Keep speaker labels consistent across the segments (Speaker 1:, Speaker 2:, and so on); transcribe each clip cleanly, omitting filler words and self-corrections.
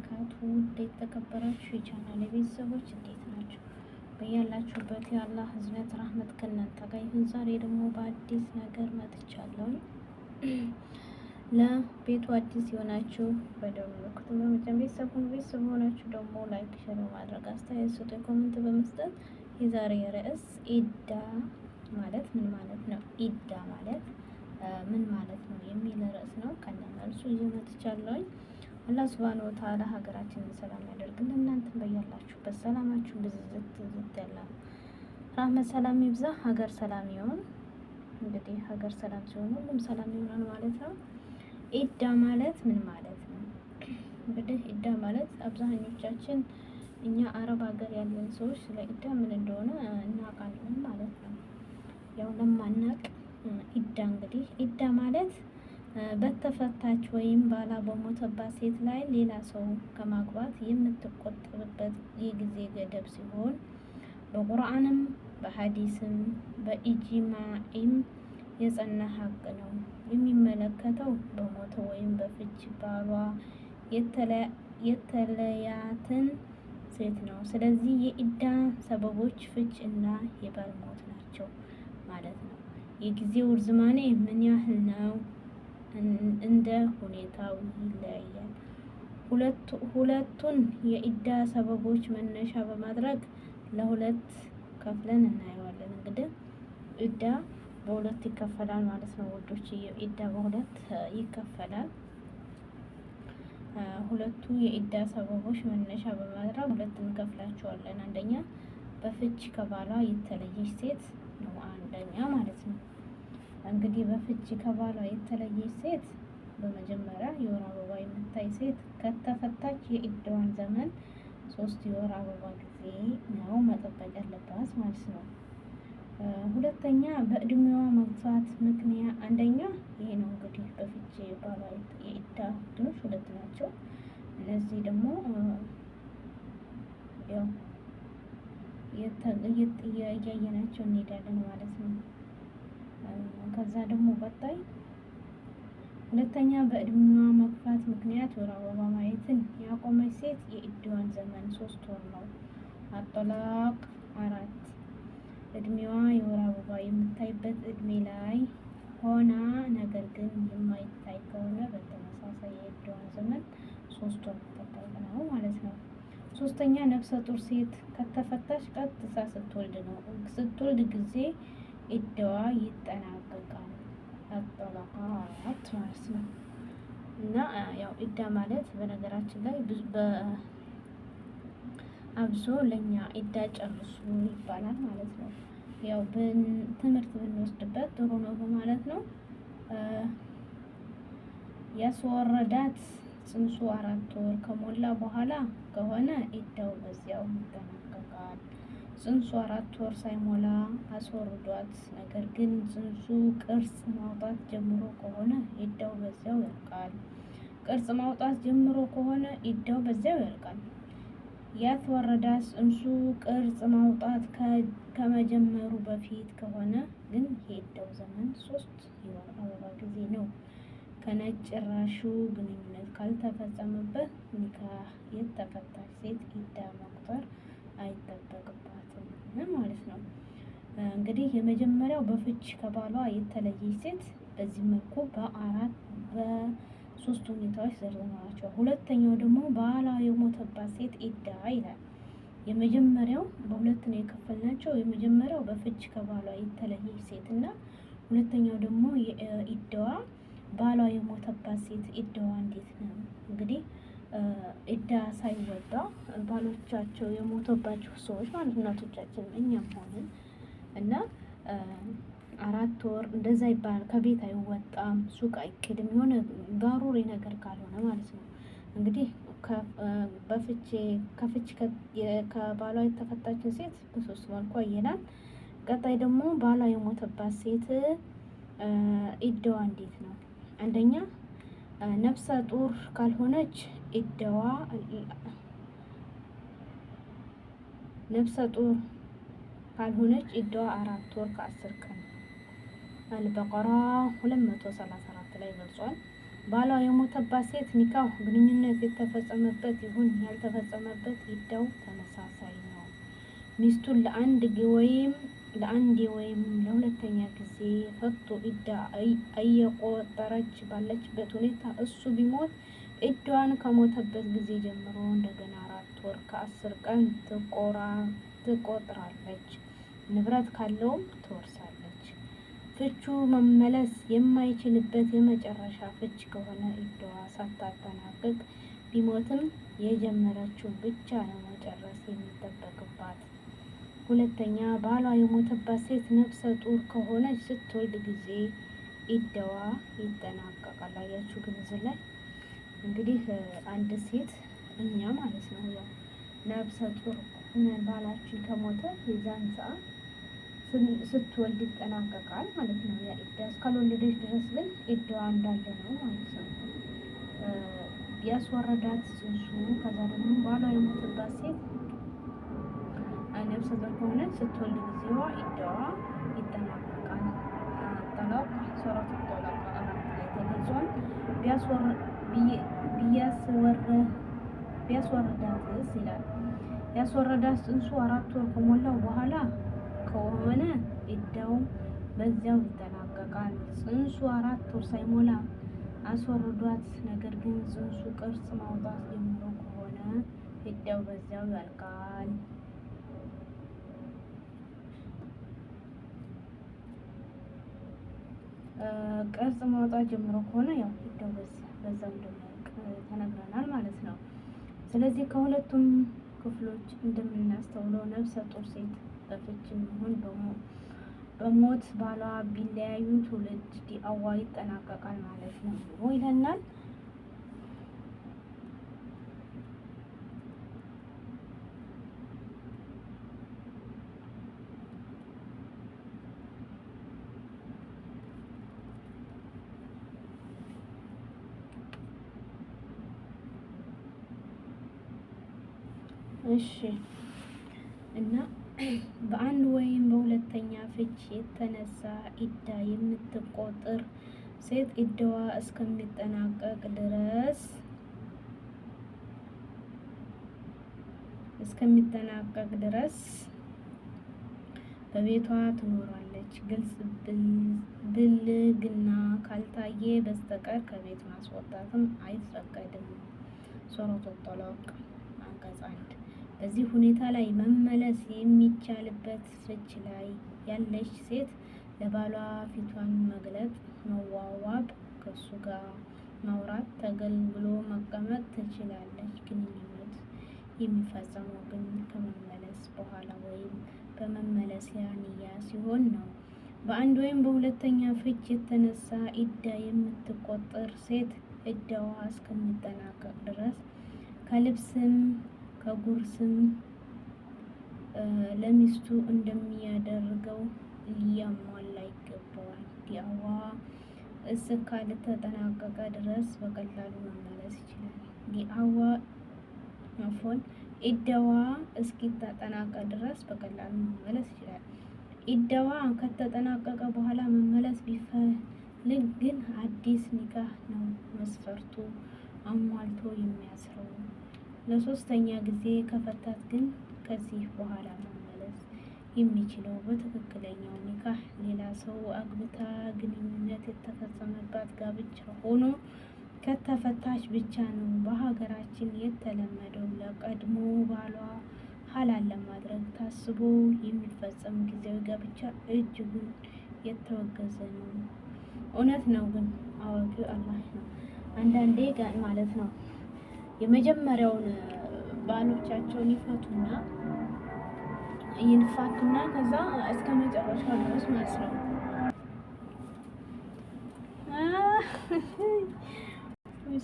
Speaker 1: ወበረካቱ። እንዴት ተከበራችሁ የቻናሌ ቤተሰቦች እንዴት ናችሁ? በያላችሁበት የአላህ ህዝነት ረህመት ከእናንተ ጋር ይሁን። ዛሬ ደግሞ በአዲስ ነገር መጥቻለሁ። ለቤቱ አዲስ የሆናችሁ በደወል ምልክቱ በመጫን ቤተሰብ ሆናችሁ ደግሞ ላይክ፣ ሼር በማድረግ አስተያየት ስጡ፣ ኮሜንት በመስጠት የዛሬ ርዕስ ኢዳ ማለት ምን ማለት ነው? ኢዳ ማለት ምን ማለት ነው የሚል ርዕስ ነው። ከነመልሱ ይዤ መጥቻለሁ። አላህ ሱብሃነሁ ወተዓላ ሀገራችንን ሰላም ያደርግልን። እናንተም በያላችሁበት ሰላማችሁ ብዝት ያለ rahmat ሰላም ይብዛ። ሀገር ሰላም ይሁን። እንግዲህ ሀገር ሰላም ሲሆን ሁሉም ሰላም ይሆናል ማለት ነው። ኢዳ ማለት ምን ማለት ነው? እንግዲህ ኢዳ ማለት አብዛኞቻችን እኛ አረብ ሀገር ያለን ሰዎች ስለ ኢዳ ምን እንደሆነ እናውቃለን ማለት ነው። ያው ለማናቅ ኢዳ እንግዲህ ኢዳ ማለት በተፈታች ወይም ባላ በሞተባት ሴት ላይ ሌላ ሰው ከማግባት የምትቆጠብበት የጊዜ ገደብ ሲሆን በቁርአንም በሐዲስም በኢጅማዕም የጸና ሀቅ ነው። የሚመለከተው በሞተ ወይም በፍች ባሏ የተለያትን ሴት ነው። ስለዚህ የኢዳ ሰበቦች ፍች እና የባል ሞት ናቸው ማለት ነው። የጊዜው ርዝማኔ ምን ያህል ነው? እንደ ሁኔታው ይለያያል። ሁለቱን የኢዳ ሰበቦች መነሻ በማድረግ ለሁለት ከፍለን እናየዋለን። እንግዲህ ኢዳ በሁለት ይከፈላል ማለት ነው ወዶች። ኢዳ በሁለት ይከፈላል። ሁለቱ የኢዳ ሰበቦች መነሻ በማድረግ ሁለት እንከፍላቸዋለን። አንደኛ በፍች ከባሏ የተለየች ሴት ነው አንደኛ ማለት ነው። እንግዲህ በፍች ከባሏ የተለየች ሴት በመጀመሪያ የወር አበባ የምታይ ሴት ከተፈታች የኢዳዋን ዘመን 3 የወር አበባ ጊዜ ነው መጠበቅ ያለባት ማለት ነው። ሁለተኛ በእድሜዋ መግፋት ምክንያት አንደኛ ይሄ ነው እንግዲህ በፍች ባሏ የኢዳ እንትኖች ሁለት ናቸው። እነዚህ ደግሞ ያው እያየናቸው እንሄዳለን ማለት ነው። ከዛ ደግሞ ቀጣይ ሁለተኛ በእድሜዋ መግፋት ምክንያት ወር አበባ ማየትን ያቆመች ሴት የኢዳዋን ዘመን 3 ወር ነው። አጠላቅ 4 እድሜዋ የወር አበባ የምታይበት እድሜ ላይ ሆና ነገር ግን የማይታይ ከሆነ በተመሳሳይ የኢዳዋን ዘመን 3 ወር ተጠብቃ ነው ማለት ነው። ሶስተኛ ነፍሰ ጡር ሴት ከተፈታች ቀጥታ ስትወልድ ነው። ስትወልድ ጊዜ ኢዳዋ ይጠናቀቃል። አጠላቃት ማለት ነው። እና ያው ኢዳ ማለት በነገራችን ላይ አብዞ ለኛ ኢዳ ጨርሱ ይባላል ማለት ነው። ያው ትምህርት ብንወስድበት ጥሩ ነው በማለት ነው። ያስወረዳት ጽንሱ 4 ወር ከሞላ በኋላ ከሆነ ኢዳው በዚያው ይጠናቀቃል። ጽንሱ 4 ወር ሳይሞላ አስወርዷት ነገር ግን ጽንሱ ቅርጽ ማውጣት ጀምሮ ከሆነ ኢዳው በዚያው ያልቃል። ቅርጽ ማውጣት ጀምሮ ከሆነ ኢዳው በዚያው ያልቃል። ያስወረዳት ጽንሱ ቅርጽ ማውጣት ከመጀመሩ በፊት ከሆነ ግን የኢዳው ዘመን 3 የወር አበባ ጊዜ ነው። ከነጭራሹ ግንኙነት ካልተፈጸመበት ኒካህ የተፈታች ሴት ኢዳ መቁጠር አይጠበቅባትም ማለት ነው። እንግዲህ የመጀመሪያው በፍች ከባሏ የተለየች ሴት በዚህ መልኩ በ3 ሁኔታዎች ዘርዝረናቸው። ሁለተኛው ደግሞ ባሏ የሞተባት ሴት ኢዳ ይላል። የመጀመሪያው በሁለት ነው የከፈልናቸው። የመጀመሪያው በፍች ከባሏ የተለየች ሴት እና ሁለተኛው ደግሞ ኢዳዋ ባሏ የሞተባት ሴት ኢዳዋ እንዴት ነው? እንግዲህ ኢዳ ሳይወጣ ባሎቻቸው የሞተባቸው ሰዎች ማለት እናቶቻችን እኛም ሆነን እና 4 ወር እንደዛ ይባላል። ከቤት አይወጣም፣ ሱቅ አይኬድም፣ የሆነ ጋሩሪ ነገር ካልሆነ ማለት ነው። እንግዲህ ከፍች ከባሏ የተፈታችን ሴት በ3 መልኩ አየናል። ቀጣይ ደግሞ ባሏ የሞተባት ሴት ኢዳዋ እንዴት ነው? አንደኛ ነፍሰ ጡር ካልሆነች ኢዳዋ ነፍሰ ጡር ካልሆነች ኢዳዋ 4 ወር ከ10 ቀን አልበቀራ 234 ላይ ገልጿል። ባሏ የሞተባት ሴት ኒካህ ግንኙነት የተፈጸመበት ይሁን ያልተፈጸመበት ኢዳው ተመሳሳይ ነው። ሚስቱን ለአንድ ወይም ለሁለተኛ ጊዜ ፈቶ ኢዳ እየቆጠረች ባለችበት ሁኔታ እሱ ቢሞት ኢዳዋን ከሞተበት ጊዜ ጀምሮ እንደገና 4 ወር ከ10 ቀን ትቆጥራለች። ንብረት ካለውም ትወርሳለች። ፍቹ መመለስ የማይችልበት የመጨረሻ ፍች ከሆነ ኢዳዋ ሳታጠናቅቅ ቢሞትም የጀመረችው ብቻ ነው መጨረስ የሚጠበቅባት። ሁለተኛ፣ ባሏ የሞተባት ሴት ነፍሰ ጡር ከሆነች ስትወልድ ጊዜ ኢዳዋ ይጠናቀቃል። አያችሁ ግን እዚህ ላይ እንግዲህ አንድ ሴት እኛ ማለት ነው ያው ነፍሰ ጡር ባላችን ከሞተ የዛን ሰዓት ስትወልድ ይጠናቀቃል ማለት ነው። ያ ኢዳ እስካልወለደች ድረስ ግን ኢዳዋ እንዳለ ነው ማለት ነው። ያስወረዳት ጽንሱ ከዛ ደግሞ ባሏ የሞተባት ሴት ነፍሰ ጡር ከሆነች ስትወልድ ጊዜዋ ኢዳዋ ይጠናቀቃል። ጠላቅ ሱረቱ ጠላቅ 4 ላይ ተገልጿል። ቢያስወረዳትስ ይላል። ያስወረዳት ጽንሱ 4 ወር ከሞላው በኋላ ከሆነ ኢዳው በዚያው ይጠናቀቃል። ጽንሱ 4 ወር ሳይሞላ አስወርዷት፣ ነገር ግን ጽንሱ ቅርጽ ማውጣት ጀምሮ ከሆነ ኢዳው በዚያው ያልቃል። ቅርጽ ማውጣት ጀምሮ ከሆነ ያው ኢዳው በዛው እንደሚያልቅ ተነግረናል ማለት ነው። ስለዚህ ከሁለቱም ክፍሎች እንደምናስተውለው ነፍሰ ጡር ሴት በፍችም ይሁን በሞት ባሏ ቢለያዩ ትውልድ ዲአዋ ይጠናቀቃል ማለት ነው ይለናል። እሺ እና በአንድ ወይም በሁለተኛ ፍች የተነሳ ኢዳ የምትቆጥር ሴት ኢዳዋ እስከሚጠናቀቅ ድረስ በቤቷ ትኖራለች። ግልጽ ብልግና ካልታየ በስተቀር ከቤት ማስወጣትም አይፈቀድም። ሱረቱ ጠላቅ አንቀጽ 1። በዚህ ሁኔታ ላይ መመለስ የሚቻልበት ፍች ላይ ያለች ሴት ለባሏ ፊቷን መግለጥ፣ መዋዋብ፣ ከሱ ጋር ማውራት፣ ተገልግሎ መቀመጥ ትችላለች። ግንኙነት የሚፈጸመው ግን ከመመለስ በኋላ ወይም በመመለሲያ ንያ ሲሆን ነው። በአንድ ወይም በሁለተኛ ፍች የተነሳ ኢዳ የምትቆጥር ሴት ኢዳዋ እስከሚጠናቀቅ ድረስ ከልብስም ከጉርስም ለሚስቱ እንደሚያደርገው ሊያሟላ ይገባዋል። ዲአዋ እስካልተጠናቀቀ ድረስ በቀላሉ መመለስ ይችላል። ኢዳዋ እስኪተጠናቀቅ ድረስ በቀላሉ መመለስ ይችላል። ኢዳዋ ከተጠናቀቀ በኋላ መመለስ ቢፈልግ ግን አዲስ ኒካህ ነው መስፈርቱ አሟልቶ የሚያስረው። ለሶስተኛ ጊዜ ከፈታት ግን ከዚህ በኋላ መመለስ የሚችለው በትክክለኛው ኒካህ ሌላ ሰው አግብታ ግንኙነት የተፈጸመባት ጋብቻ ሆኖ ከተፈታች ብቻ ነው። በሀገራችን የተለመደው ለቀድሞ ባሏ ሀላል ለማድረግ ታስቦ የሚፈጸም ጊዜያዊ ጋብቻ እጅጉን የተወገዘ ነው። እውነት ነው፣ ግን አዋቂው አላህ ነው። አንዳንዴ ማለት ነው የመጀመሪያውን ባሎቻቸውን ይፋቱና ከዛ እስከ መጨረሻው ድረስ ማለት ነው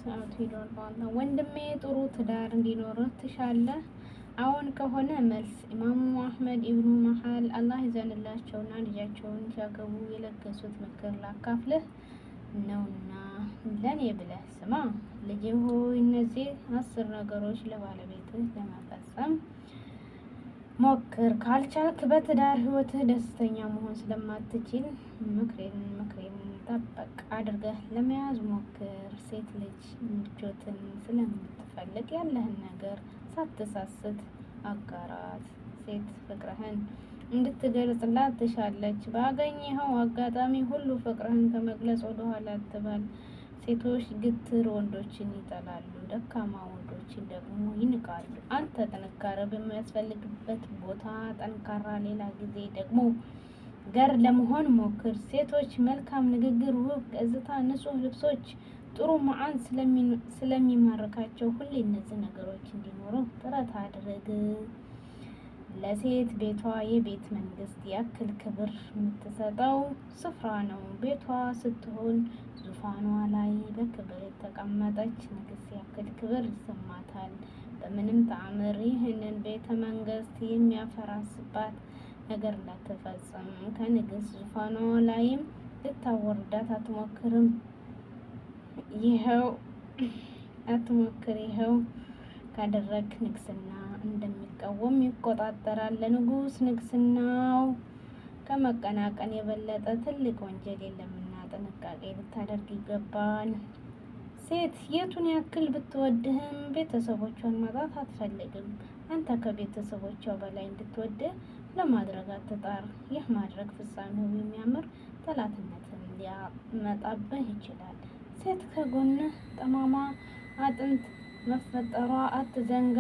Speaker 1: ሰዓቱ ሄዷል። በኋላ ወንድሜ ጥሩ ትዳር እንዲኖርህ ትሻለህ? አሁን ከሆነ መልስ ኢማሙ አህመድ ኢብኑ መሃል አላህ ይዘንላቸውና ልጃቸውን ሲያገቡ የለገሱት ምክር ላካፍልህ ነውና ለኔ ብለህ ስማ። ልጄ ሆይ እነዚህ 10 ነገሮች ለባለቤትህ ለመፈጸም ሞክር። ካልቻልክ በትዳር ህይወትህ ደስተኛ መሆን ስለማትችል ምክሬን ጠበቅ አድርገህ ለመያዝ ሞክር። ሴት ልጅ ምቾትን ስለምትፈልግ ያለህን ነገር ሳትሳስት አጋራት። ሴት ፍቅርህን እንድትገልጽላት ትሻለች። ባገኘኸው አጋጣሚ ሁሉ ፍቅርህን ከመግለጽ ወደ ኋላ አትበል። ሴቶች ግትር ወንዶችን ይጠላሉ፣ ደካማ ወንዶችን ደግሞ ይንቃሉ። አንተ ጥንካሬ በሚያስፈልግበት ቦታ ጠንካራ፣ ሌላ ጊዜ ደግሞ ገር ለመሆን ሞክር። ሴቶች መልካም ንግግር፣ ውብ ገጽታ፣ ንጹህ ልብሶች፣ ጥሩ መዓዛ ስለሚማርካቸው ሁሌ እነዚህ ነገሮች እንዲኖሩ ጥረት አድርግ። ለሴት ቤቷ የቤት መንግስት ያክል ክብር የምትሰጠው ስፍራ ነው። ቤቷ ስትሆን ዙፋኗ ላይ በክብር የተቀመጠች ንግስት ያክል ክብር ይሰማታል። በምንም ተአምር ይህንን ቤተ መንግስት የሚያፈራስባት ነገር እንዳትፈጽም። ከንግስት ዙፋኗ ላይም ልታወርዳት አትሞክር። ይኸው ካደረግ ንግስና እንደሚቃወም ይቆጣጠራል። ለንጉስ ንግስናው ከመቀናቀን የበለጠ ትልቅ ወንጀል የለምና ጥንቃቄ ልታደርግ ይገባል። ሴት የቱን ያክል ብትወድህም ቤተሰቦቿን ማጣት አትፈልግም። አንተ ከቤተሰቦቿ በላይ እንድትወድህ ለማድረግ አትጣር። ይህ ማድረግ ፍጻሜው የሚያምር ጠላትነትን ሊያመጣብህ ይችላል። ሴት ከጎንህ ጠማማ አጥንት መፈጠሯ አትዘንጋ።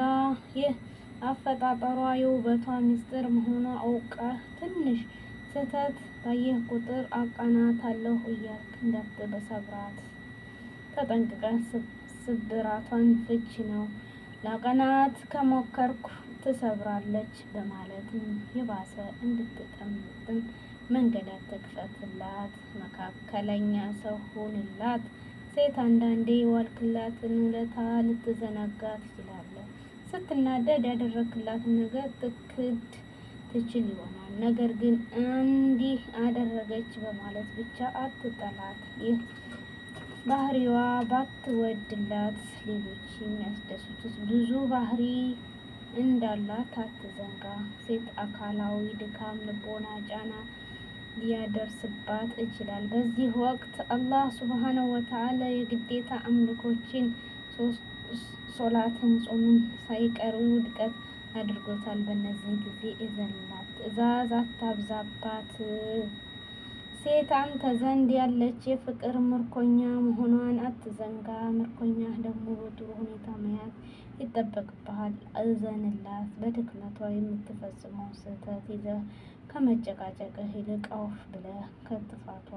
Speaker 1: ይህ አፈጣጠሯ የውበቷ ሚስጥር መሆኗ አውቀህ ትንሽ ስህተት ባየህ ቁጥር አቃናታለሁ እያልክ እንዳትበሰብራት ተጠንቅቀህ። ስብራቷን ፍች ነው። ላቀናት ከሞከርኩ ትሰብራለች በማለትም የባሰ እንድትጠምጥም መንገድ አትክፈትላት። መካከለኛ ሰው ሁንላት። ሴት አንዳንዴ የዋልክላትን ውለታ ልትዘነጋ ትችላለህ። ስትናደድ ያደረግክላትን ነገር ትክድ ትችል ይሆናል። ነገር ግን እንዲህ አደረገች በማለት ብቻ አትጠላት። ይህ ባህሪዋ ባትወድላት ሌሎች የሚያስደስቱት ብዙ ባህሪ እንዳላት አትዘንጋ። ሴት አካላዊ ድካም፣ ልቦና ጫና ሊያደርስባት ይችላል። በዚህ ወቅት አላህ ሱብሃነሁ ወተዓላ የግዴታ አምልኮችን ሶላትን፣ ጾምን ሳይቀሩ ውድቀት አድርጎታል። በእነዚህ ጊዜ እዘንላት፣ ትዕዛዝ አታብዛባት። ሴት አንተ ዘንድ ያለች የፍቅር ምርኮኛ መሆኗን አትዘንጋ። ምርኮኛ ደግሞ በጥሩ ሁኔታ መያዝ ይጠበቅብሃል። እዘንላት። በድክመቷ የምትፈጽመው ስህተት ይዘህ ከመጨቃጨቅህ ይልቅ አውፍ ብለህ ከጥፋቷ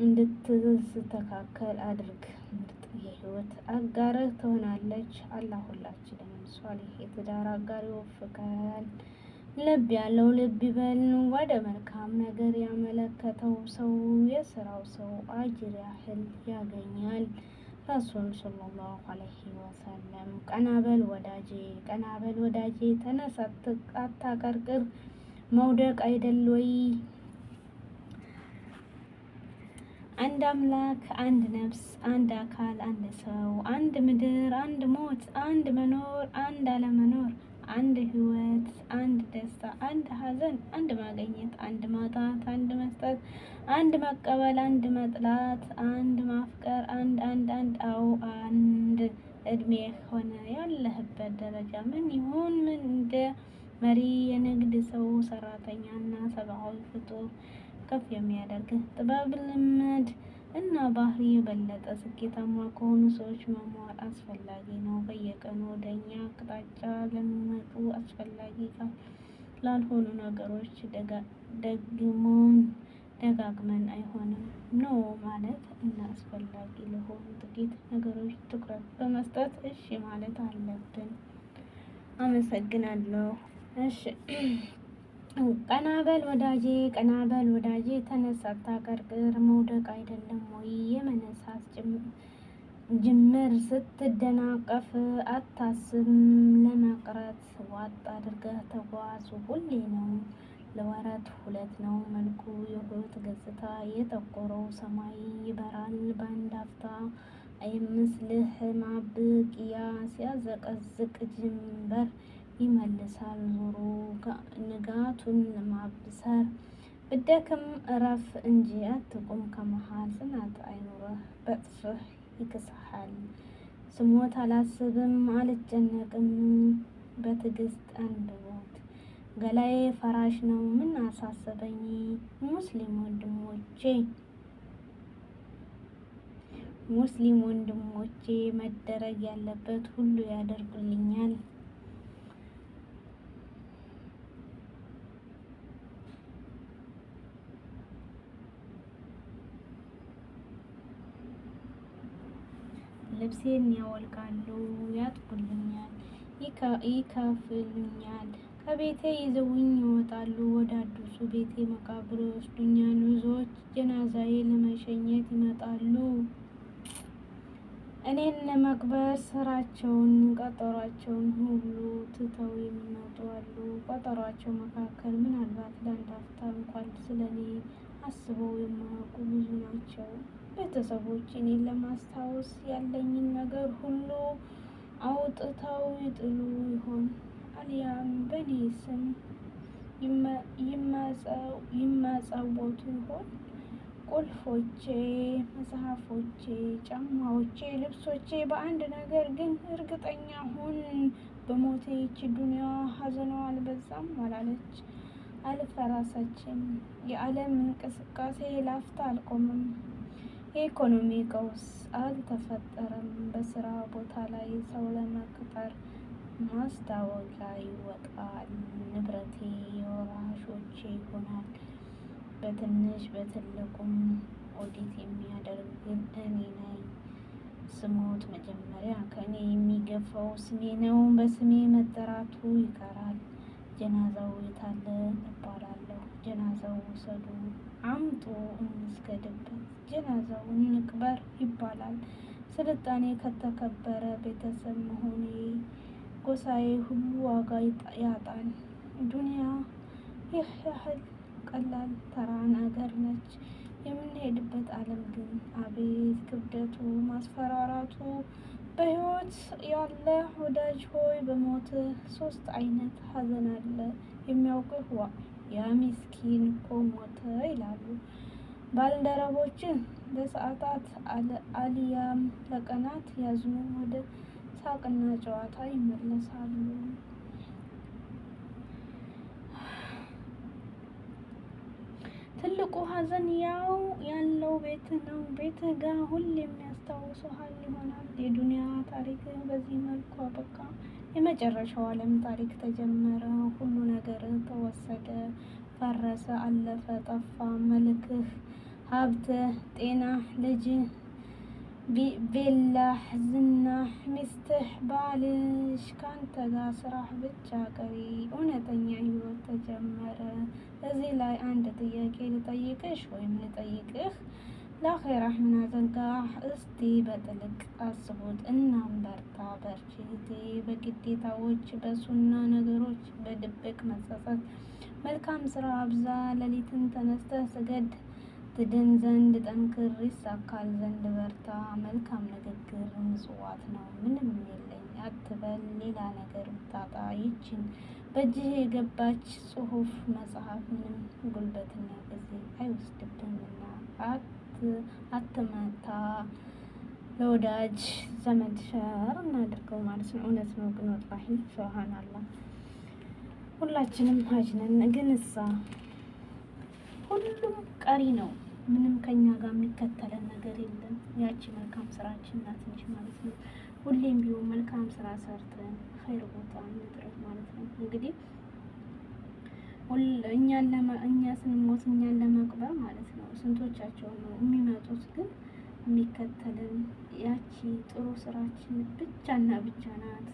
Speaker 1: እንድትስተካከል አድርግ። ምርጥ የህይወት አጋርህ ትሆናለች። አላህ ሁላችንንም ሷሊህ የትዳር አጋር ይወፍቀን። ልብ ያለው ልብ ይበል። ወደ መልካም ነገር ያመለከተው ሰው የስራው ሰው አጅር ያህል ያገኛል። ረሱል ሰለላሁ ዐለይሂ ወሰለም ቀናበል ወዳጄ፣ ቀናበል ወዳጄ፣ ተነስ አታቀርቅር። መውደቅ አይደል ወይ? አንድ አምላክ፣ አንድ ነፍስ፣ አንድ አካል፣ አንድ ሰው፣ አንድ ምድር፣ አንድ ሞት፣ አንድ መኖር፣ አንድ አለመኖር፣ አንድ ህይወት፣ አንድ ደስታ፣ አንድ ሀዘን፣ አንድ ማግኘት፣ አንድ ማጣት፣ አንድ መስጠት፣ አንድ መቀበል፣ አንድ መጥላት፣ አንድ ማፍቀር፣ አንድ አዎ አንድ እድሜ ሆነ ያለህበት ደረጃ ምን ይሁን ምን እንደ መሪ፣ የንግድ ሰው፣ ሰራተኛና ሰብአዊ ፍጡር ከፍ የሚያደርግህ ጥበብ፣ ልምድ እና ባህሪ የበለጠ ስኬታማ ከሆኑ ሰዎች መማር አስፈላጊ ነው። በየቀኑ ወደኛ አቅጣጫ ለሚመጡ አስፈላጊ ላልሆኑ ነገሮች ደጋግመን አይሆንም ኖ ማለት እና አስፈላጊ ለሆኑ ጥቂት ነገሮች ትኩረት በመስጠት እሺ ማለት አለብን። አመሰግናለሁ። እሺ ቀናበል ወዳጄ፣ ቀናበል ወዳጄ፣ ተነስ አታቀርቅር። መውደቅ አይደለም ወይ የመነሳት ጅምር? ስትደናቀፍ አታስብ ለመቅረት። ዋጥ አድርገህ ተጓዝ። ሁሌ ነው ለወረት ሁለት ነው መልኩ። የህይወት ገጽታ የጠቆረው ሰማይ ይበራል በአንድ አፍታ። አይምስልህ ማብቂያ ሲያዘቀዝቅ ጅንበር ይመልሳል ዞሮ ንጋቱን ለማብሰር። ብደክም እረፍ እንጂ አትቁም ከመሃል ጽናት አይኑርህ በጥፍህ ይክስሃል። ስሞት አላስብም አልጨነቅም በትዕግስት አንብቦት ገላዬ ፈራሽ ነው ምን አሳሰበኝ። ሙስሊም ወንድሞቼ መደረግ ያለበት ሁሉ ያደርጉልኛል። ልብሴን ያወልቃሉ ያጥቡልኛል ይከፍሉኛል። ከቤቴ ይዘውኝ ይወጣሉ ወደ አዲሱ ቤቴ መቃብር ይወስዱኛል። ብዙዎች ጀናዛዬ ለመሸኘት ይመጣሉ። እኔን ለመቅበር ስራቸውን ቀጠሯቸውን ሁሉ ትተው የሚመጡ አሉ። ቀጠሯቸው መካከል ምናልባት ለአንድ አፍታ እንኳን ስለኔ አስበው የማያውቁ ብዙ ናቸው። ቤተሰቦች እኔን ለማስታወስ ያለኝን ነገር ሁሉ አውጥተው ይጥሉ ይሆን? አልያም በእኔ ስም ይመጸወቱ ይሆን? ቁልፎቼ፣ መጽሐፎቼ፣ ጫማዎቼ፣ ልብሶቼ በአንድ ነገር ግን እርግጠኛ ሁን በሞቴ ይቺ ዱንያ ሀዘኗ አልበዛም አላለች አልፈራሰችም። የዓለም እንቅስቃሴ ላፍታ አልቆምም። የኢኮኖሚ ቀውስ አልተፈጠረም። በስራ ቦታ ላይ ሰው ለመቅጠር ማስታወቂያ ይወጣል። ንብረቴ የወራሾቼ ይሆናል። በትንሽ በትልቁም ኦዲት የሚያደርግ እኔ ነኝ። ስሞት መጀመሪያ ከእኔ የሚገፋው ስሜ ነው። በስሜ መጠራቱ ይቀራል። ጀናዛው የታለ እባላለሁ። ጀናዛው ውሰዱ አምጡ እንስገድበት። ጀናዛው እንቅበር ይባላል። ስልጣኔ ከተከበረ ቤተሰብ መሆኔ ጎሳዬ ሁሉ ዋጋ ያጣል። ዱንያ ይህ ያህል ቀላል ተራ ነገር ነች። የምንሄድበት ዓለም ግን አቤት ክብደቱ ማስፈራራቱ። በሕይወት ያለ ወዳጅ ሆይ በሞትህ 3 አይነት ሀዘን አለ። የሚያውቅህ ያ ምስኪን እኮ ሞተ ይላሉ ባልደረቦችህ። ለሰዓታት አልያም ለቀናት ያዝኑ ወደ ሳቅና ጨዋታ ይመለሳሉ። ትልቁ ሀዘን ያለው ቤትህ ነው። ቤትህ ጋር ሁሌም ያስታውሱሃል ይሆናል። የዱንያ ታሪክ በዚህ መልኩ አበቃ። የመጨረሻው ዓለም ታሪክ ተጀመረ። ሁሉ ነገር ተወሰደ፣ ፈረሰ፣ አለፈ፣ ጠፋ። መልክህ፣ ሀብትህ፣ ጤናህ፣ ልጅህ፣ ቪላህ፣ ዝናህ፣ ሚስትህ፣ ባልሽ ካንተ ጋር ስራህ ብቻ ቀሪ። እውነተኛ ህይወት ተጀመረ። እዚህ ላይ አንድ ጥያቄ ልጠይቅሽ ወይም ልጠይቅህ። ለአኼራህ ምን አዘጋህ? እስቲ በጥልቅ አስቡት። እናም በርታ በርቺ እህቴ። በግዴታዎች በሱና ነገሮች በድብቅ መጸጸት። መልካም ስራ አብዛ። ሌሊትን ተነስተህ ስገድ። ትድን ዘንድ ጠንክር፣ ይሳካል ዘንድ በርታ። መልካም ንግግር ምጽዋት ነው። ምንም የለኝ አትበል። ሌላ ነገር ብታጣ ይችን በእጅህ የገባች ጽሑፍ መጽሐፍ ምንም ጉልበትና ጊዜ አይወስድብህምና አትመታ። ለወዳጅ ዘመድ ሸር እናድርገው ማለት ነው። እውነት ነው ግን ወላሂ ሱብሃንአላህ ሁላችንም ሀጅ ነን። ግን እሳ ሁሉም ቀሪ ነው። ምንም ከኛ ጋር የሚከተለን ነገር የለም። ያቺ መልካም ስራችን ናት እንጂ ማለት ነው። ሁሌም ቢሆን መልካም ስራ ሰርተን ኸይር ቦታ እንድረስ ማለት ነው። እንግዲህ እኛ ስንሞት እኛን ለመቅበር ማለት ነው ስንቶቻቸው ነው የሚመጡት? ግን የሚከተለን ያቺ ጥሩ ስራችን ብቻና ብቻ ናት።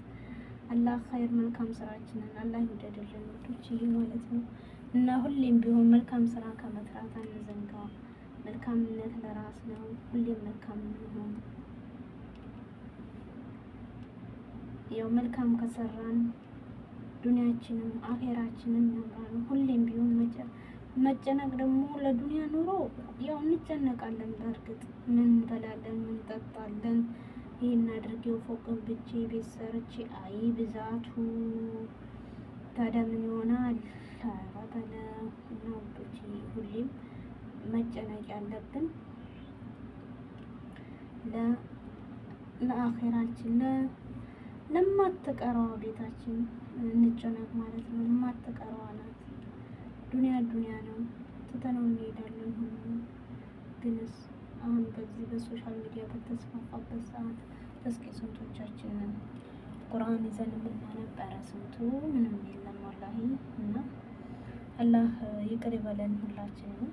Speaker 1: አላህ ኸይር መልካም ስራችንን አላህ ይውደድልን ወዶችዬ ማለት ነው። እና ሁሌም ቢሆን መልካም ስራ ከመስራት አንዘንጋ። መልካምነት ለራስ ነው። ሁሌም መልካም ነው። ያው መልካም ከሰራን ዱንያችንም አኼራችንም ያምራል። ሁሌም ቢሆን መጨነቅ ደግሞ ለዱንያ ኑሮ ያው እንጨነቃለን። በእርግጥ ምን እንበላለን፣ ምን እንጠጣለን፣ ይሄን አድርጌው ፎቅን ብቼ ቤት ሰርቼ አይ ብዛቱ። ታዲያ ምን ይሆናል? ሸረበለ እና ውዶች ሁሌም መጨነቅ ያለብን ለአኼራችን ለማትቀረዋ ቤታችን እንጨነቅ ማለት ነው። ለማትቀረዋ ናት። ዱንያ ነው፣ ትተነው እንሄዳለን ሁሉ። ግንስ አሁን በዚህ በሶሻል ሚዲያ በተስፋፋበት ሰዓት እስኪ ስንቶቻችንን ቁርአን ይዘን የምናነበረ ስንቱ ምንም የለም ወላሂ። እና አላህ ይቅር ይበለን ሁላችንም።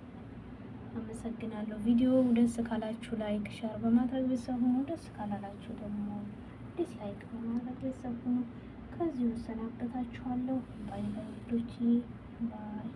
Speaker 1: አመሰግናለሁ። ቪዲዮ ደስ ካላችሁ ላይክ፣ ሼር በማድረግ ቤተሰብ ሁኑ። ደስ ካላላችሁ ደግሞ ዲስላይክ በማድረግ ቤተሰብ ሁኑ። ከዚሁ ሰናበታችኋለሁ። ባይ ባይ። ባይ